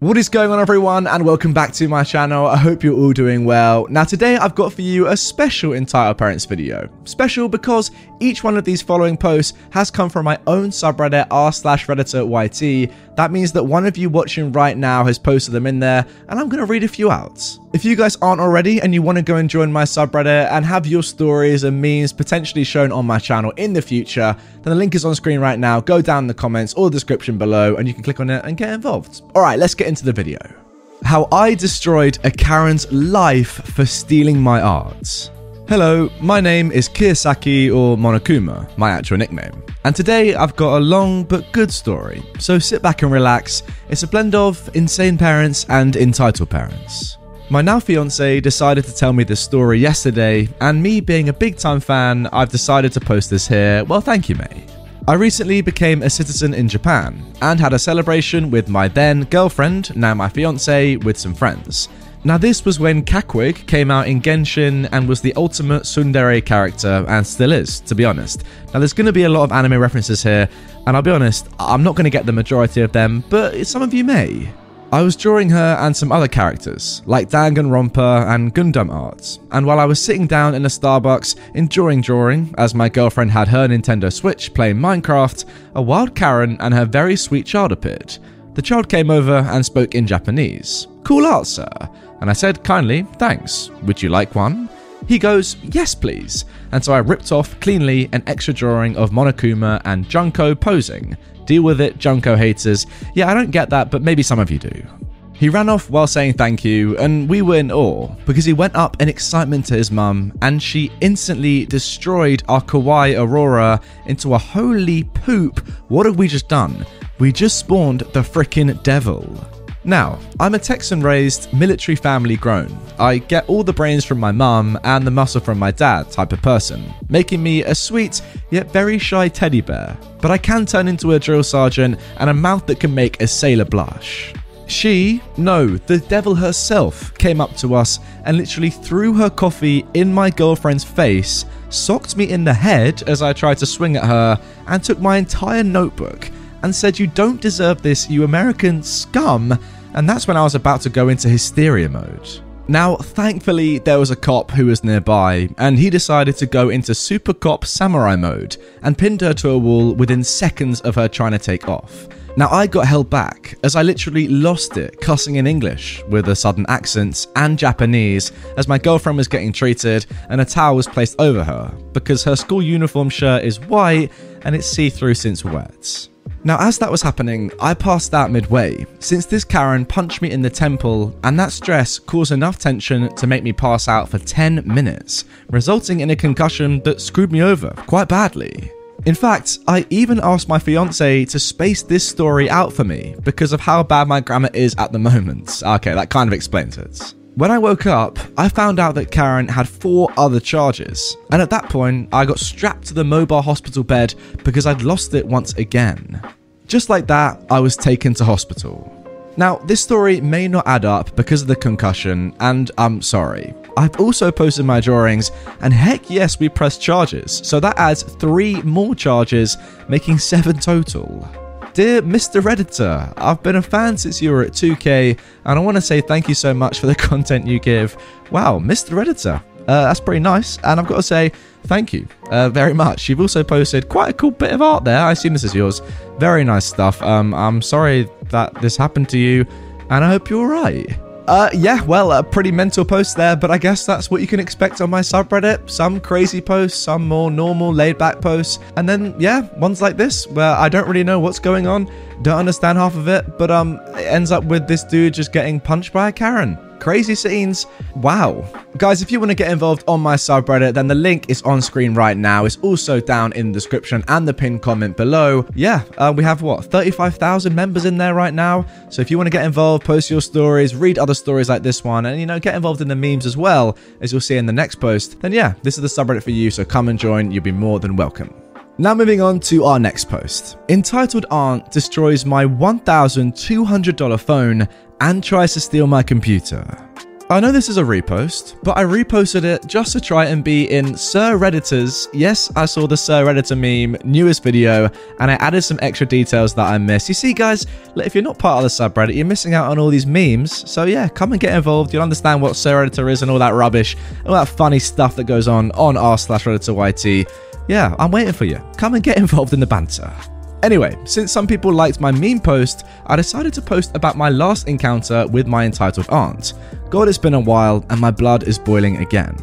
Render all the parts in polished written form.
What is going on, everyone, and welcome back to my channel. I hope you're all doing well. Now today I've got for you a special entitled parents video. Special because each one of these following posts has come from my own subreddit r/redditor.yt. That means that one of you watching right now has posted them in there, and I'm going to read a few out. If you guys aren't already and you want to go and join my subreddit and have your stories and memes potentially shown on my channel in the future, then the link is on screen right now. Go down in the comments or the description below and you can click on it and get involved. Alright, let's get into the video. How I destroyed a Karen's life for stealing my art. Hello, my name is Kiyosaki or Monokuma, my actual nickname. And today I've got a long but good story, so sit back and relax. It's a blend of insane parents and entitled parents. My now fiance decided to tell me this story yesterday, and me being a big time fan, I've decided to post this here. Well, thank you, mate. I recently became a citizen in Japan and had a celebration with my then girlfriend, now my fiance, with some friends. Now this was when Kakwig came out in Genshin and was the ultimate tsundere character, and still is, to be honest. Now there's going to be a lot of anime references here, and I'll be honest, I'm not going to get the majority of them, but some of you may. I was drawing her and some other characters, like Danganronpa and Gundam art, and while I was sitting down in a Starbucks enjoying drawing, as my girlfriend had her Nintendo Switch playing Minecraft, a wild Karen and her very sweet child appeared. The child came over and spoke in Japanese. "Cool art, sir." And I said kindly, "Thanks, would you like one?" He goes, "Yes please." And so I ripped off cleanly an extra drawing of Monokuma and Junko posing. Deal with it, Junko haters. Yeah, I don't get that, but maybe some of you do. He ran off while saying thank you, and we were in awe, because he went up in excitement to his mum, and she instantly destroyed our kawaii Aurora into a holy poop. What have we just done? We just spawned the frickin' devil. Now, I'm a Texan-raised, military family grown. I get all the brains from my mum and the muscle from my dad type of person, making me a sweet yet very shy teddy bear. But I can turn into a drill sergeant and a mouth that can make a sailor blush. The devil herself came up to us and literally threw her coffee in my girlfriend's face, socked me in the head as I tried to swing at her, and took my entire notebook and said, "You don't deserve this, you American scum." And that's when I was about to go into hysteria mode. Now, thankfully, there was a cop who was nearby, and he decided to go into super cop samurai mode and pinned her to a wall within seconds of her trying to take off. Now, I got held back, as I literally lost it cussing in English with a sudden accent and Japanese as my girlfriend was getting treated and a towel was placed over her because her school uniform shirt is white and it's see-through since wet. Now, as that was happening, I passed out midway, since this Karen punched me in the temple, and that stress caused enough tension to make me pass out for 10 minutes, resulting in a concussion that screwed me over quite badly. In fact, I even asked my fiance to space this story out for me because of how bad my grammar is at the moment. Okay, that kind of explains it. When I woke up, I found out that Karen had 4 other charges, and at that point, I got strapped to the mobile hospital bed because I'd lost it once again. Just like that, I was taken to hospital. Now, this story may not add up because of the concussion, and I'm sorry. I've also posted my drawings, and heck yes, we pressed charges, so that adds 3 more charges, making 7 total. Dear Mr. Redditor, I've been a fan since you were at 2K, and I want to say thank you so much for the content you give. Wow, Mr. Redditor, that's pretty nice, and I've got to say thank you very much. You've also posted quite a cool bit of art there. I assume this is yours. Very nice stuff. I'm sorry that this happened to you, and I hope you're alright. Yeah, well, a pretty mental post there, but I guess that's what you can expect on my subreddit. Some crazy posts, some more normal, laid-back posts, and then, yeah, ones like this, where I don't really know what's going on, don't understand half of it, but it ends up with this dude just getting punched by a Karen. Crazy scenes. Wow. Guys, if you want to get involved on my subreddit, then the link is on screen right now. It's also down in the description and the pinned comment below. Yeah, we have, 35,000 members in there right now. So if you want to get involved, post your stories, read other stories like this one, and, get involved in the memes as well, as you'll see in the next post, then yeah, this is the subreddit for you, so come and join. You'll be more than welcome. Now moving on to our next post. Entitled Aunt destroys my $1,200 phone and tries to steal my computer. I know this is a repost, but I reposted it just to try and be in Sir Redditor's, yes, I saw the Sir Redditor meme, newest video, and I added some extra details that I missed. You see, guys, if you're not part of the subreddit, you're missing out on all these memes. So yeah, come and get involved. You'll understand what Sir Redditor is and all that rubbish, all that funny stuff that goes on r/RedditorYT. Yeah, I'm waiting for you. Come and get involved in the banter. Anyway, since some people liked my meme post, I decided to post about my last encounter with my entitled aunt. God, it's been a while and my blood is boiling again.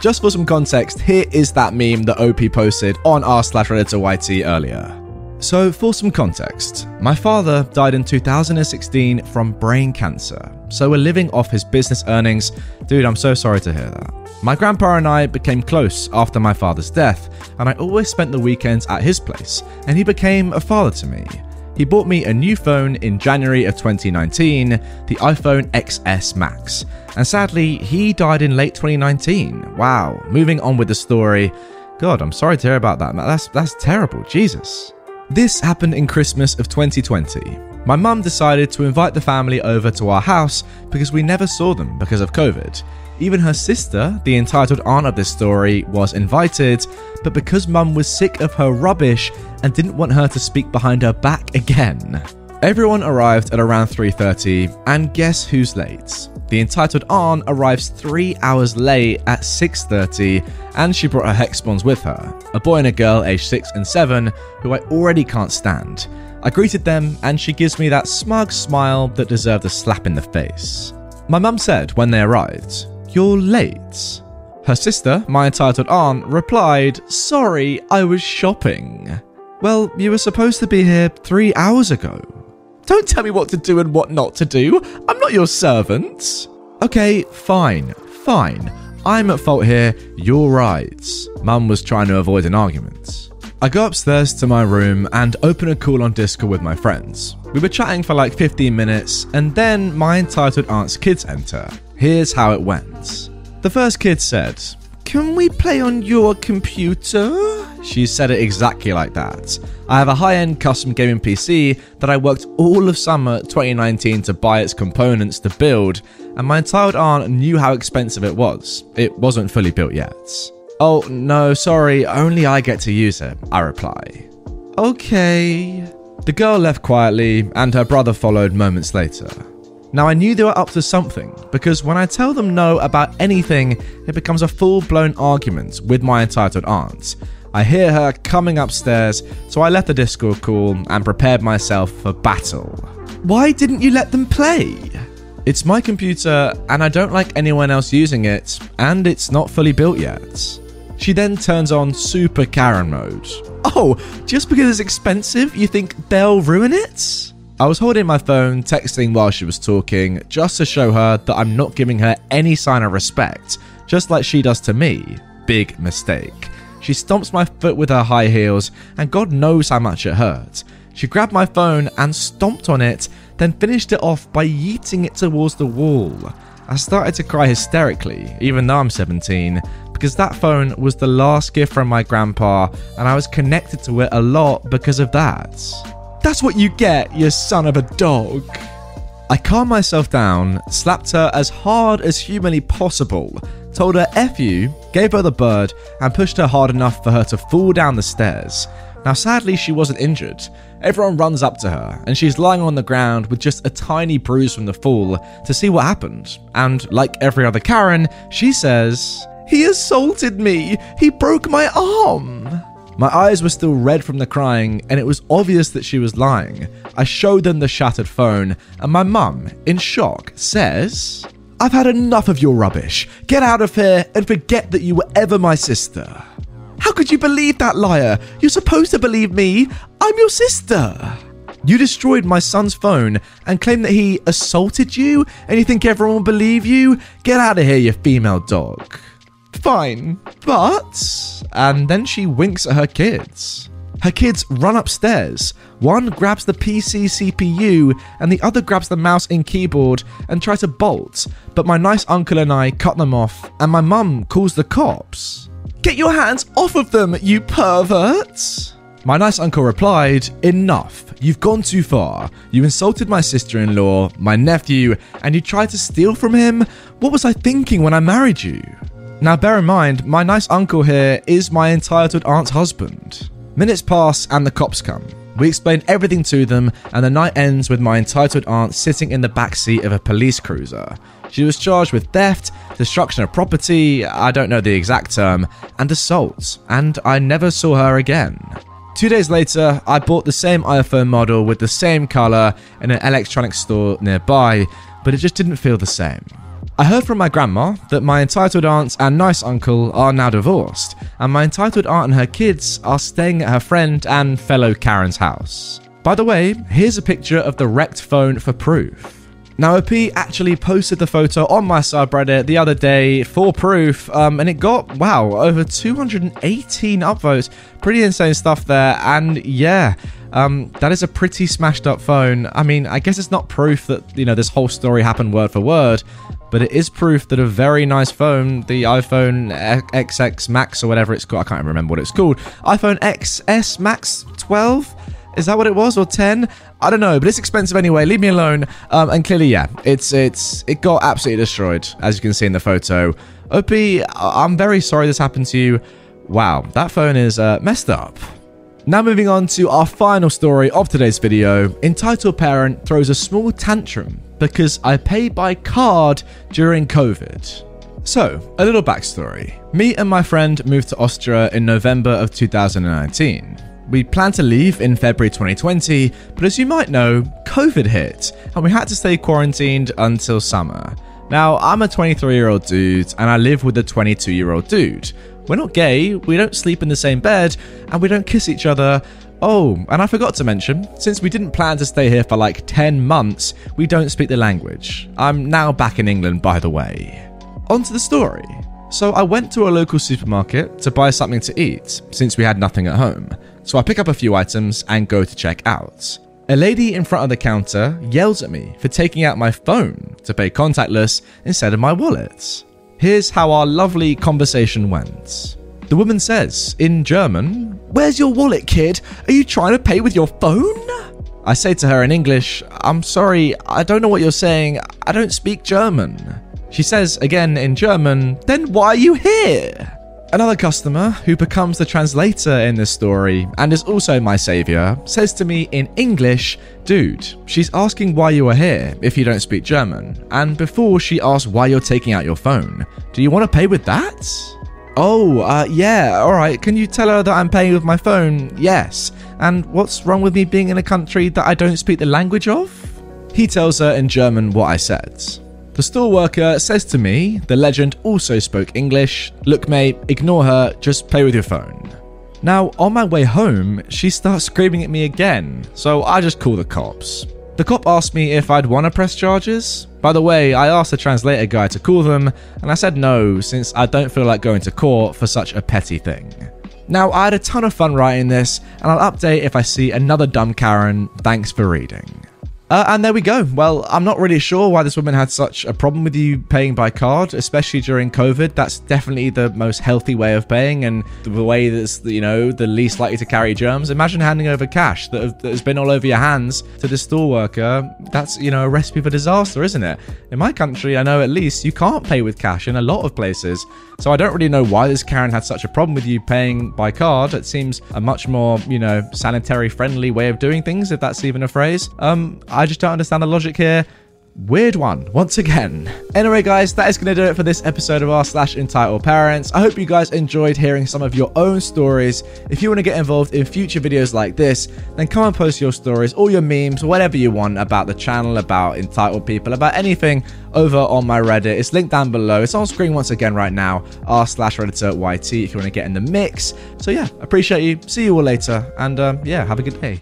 Just for some context, here is that meme that OP posted on r/RedditorYT earlier. So for some context, my father died in 2016 from brain cancer, so we're living off his business earnings. Dude, I'm so sorry to hear that. My grandpa and I became close after my father's death, and I always spent the weekends at his place, and he became a father to me. He bought me a new phone in January of 2019, the iPhone XS Max, and sadly, he died in late 2019. Wow, moving on with the story. God, I'm sorry to hear about that. That's terrible, Jesus. This happened in Christmas of 2020. My mum decided to invite the family over to our house because we never saw them because of COVID. Even her sister, the entitled aunt of this story, was invited, but because mum was sick of her rubbish and didn't want her to speak behind her back again. Everyone arrived at around 3:30, and guess who's late? The entitled aunt arrives 3 hours late at 6:30, and she brought her Hexbons with her, a boy and a girl aged 6 and 7, who I already can't stand. I greeted them, and she gives me that smug smile that deserved a slap in the face. My mum said when they arrived, "You're late." Her sister, my entitled aunt, replied, "Sorry, I was shopping." Well, you were supposed to be here 3 hours ago. Don't tell me what to do and what not to do. I'm not your servant. Okay, fine. I'm at fault here. You're right. Mum was trying to avoid an argument. I go upstairs to my room and open a call on Discord with my friends. We were chatting for like 15 minutes, and then my entitled aunt's kids enter. Here's how it went. The first kid said, "Can we play on your computer?" She said it exactly like that. I have a high-end custom gaming PC that I worked all of summer 2019 to buy its components to build, and my entitled aunt knew how expensive it was. It wasn't fully built yet. "Oh, no, sorry, only I get to use it," I reply. "Okay." The girl left quietly, and her brother followed moments later. Now, I knew they were up to something, because when I tell them no about anything, it becomes a full-blown argument with my entitled aunt. I hear her coming upstairs, so I left the Discord call and prepared myself for battle. "Why didn't you let them play?" "It's my computer, and I don't like anyone else using it, and it's not fully built yet." She then turns on Super Karen mode. "Oh, just because it's expensive, you think they'll ruin it?" I was holding my phone, texting while she was talking, just to show her that I'm not giving her any sign of respect, just like she does to me. Big mistake. She stomps my foot with her high heels, and God knows how much it hurt. She grabbed my phone and stomped on it, then finished it off by yeeting it towards the wall. I started to cry hysterically, even though I'm 17, because that phone was the last gift from my grandpa, and I was connected to it a lot because of that. "That's what you get, you son of a dog." I calmed myself down, slapped her as hard as humanly possible, told her F you, gave her the bird, and pushed her hard enough for her to fall down the stairs. Now sadly she wasn't injured. Everyone runs up to her, and she's lying on the ground with just a tiny bruise from the fall to see what happened. And like every other Karen, she says, "He assaulted me! He broke my arm!" My eyes were still red from the crying, and it was obvious that she was lying. I showed them the shattered phone, and my mum, in shock, says, "I've had enough of your rubbish. Get out of here and forget that you were ever my sister." "How could you believe that, liar? You're supposed to believe me. I'm your sister." "You destroyed my son's phone and claim that he assaulted you, and you think everyone will believe you? Get out of here, you female dog." "Fine, but..." And then she winks at her kids. Her kids run upstairs. One grabs the PC CPU and the other grabs the mouse and keyboard and try to bolt, but my nice uncle and I cut them off, and my mum calls the cops. "Get your hands off of them, you pervert!" My nice uncle replied, "Enough. You've gone too far. You insulted my sister-in-law, my nephew, and you tried to steal from him? What was I thinking when I married you?" Now bear in mind, my nice uncle here is my entitled aunt's husband. Minutes pass and the cops come. We explain everything to them, and the night ends with my entitled aunt sitting in the backseat of a police cruiser. She was charged with theft, destruction of property, I don't know the exact term, and assault, and I never saw her again. 2 days later, I bought the same iPhone model with the same color in an electronics store nearby, but it just didn't feel the same. I heard from my grandma that my entitled aunt and nice uncle are now divorced, and my entitled aunt and her kids are staying at her friend and fellow Karen's house. By the way, here's a picture of the wrecked phone for proof. Now, OP actually posted the photo on my subreddit the other day for proof, and it got, wow, over 218 upvotes. Pretty insane stuff there, and yeah, that is a pretty smashed up phone. I mean, I guess it's not proof that, this whole story happened word for word, but it is proof that a very nice phone, the iPhone XX Max or whatever it's called, I can't remember what it's called, iPhone XS Max 12? Is that what it was, or 10? I don't know, but it's expensive anyway. Leave me alone. And clearly, yeah, it got absolutely destroyed, as you can see in the photo. OP, I'm very sorry this happened to you. Wow, that phone is messed up. Now moving on to our final story of today's video. Entitled parent throws a small tantrum because I pay by card during COVID. So, a little backstory. Me and my friend moved to Austria in November of 2019. We planned to leave in February 2020, but as you might know, COVID hit, and we had to stay quarantined until summer. Now, I'm a 23-year-old dude, and I live with a 22-year-old dude. We're not gay, we don't sleep in the same bed, and we don't kiss each other. Oh, and I forgot to mention, since we didn't plan to stay here for like 10 months, we don't speak the language. I'm now back in England, by the way. On to the story. So I went to a local supermarket to buy something to eat, since we had nothing at home. So I pick up a few items and go to check out. A lady in front of the counter yells at me for taking out my phone to pay contactless instead of my wallet. Here's how our lovely conversation went. The woman says, in German, "Where's your wallet, kid? Are you trying to pay with your phone?" I say to her in English, "I'm sorry, I don't know what you're saying. I don't speak German." She says again in German, "Then why are you here?" Another customer, who becomes the translator in this story and is also my savior, says to me in English, "Dude, she's asking why you are here if you don't speak German. And before she asks why you're taking out your phone, do you want to pay with that?" "Oh, yeah, alright, can you tell her that I'm paying with my phone? Yes. And what's wrong with me being in a country that I don't speak the language of?" He tells her in German what I said. The store worker says to me, the legend also spoke English, "Look mate, ignore her, just pay with your phone." Now, on my way home, she starts screaming at me again, so I just call the cops. The cop asked me if I'd want to press charges. By the way, I asked the translator guy to call them, and I said no, since I don't feel like going to court for such a petty thing. Now, I had a ton of fun writing this, and I'll update if I see another dumb Karen. Thanks for reading. And there we go. Well, I'm not really sure why this woman had such a problem with you paying by card, especially during COVID. That's definitely the most healthy way of paying and the way that's, the least likely to carry germs. Imagine handing over cash that has been all over your hands to the store worker. That's, a recipe for disaster, isn't it? In my country, I know at least you can't pay with cash in a lot of places. So I don't really know why this Karen had such a problem with you paying by card. It seems a much more, sanitary friendly way of doing things, if that's even a phrase. I just don't understand the logic here. Weird one, once again. Anyway, guys, that is going to do it for this episode of r/entitled parents. I hope you guys enjoyed hearing some of your own stories. If you want to get involved in future videos like this, then come and post your stories, all your memes, whatever you want about the channel, about entitled people, about anything over on my Reddit. It's linked down below. It's on screen once again right now, r/RedditorYT if you want to get in the mix. So yeah, appreciate you. See you all later, and yeah, have a good day.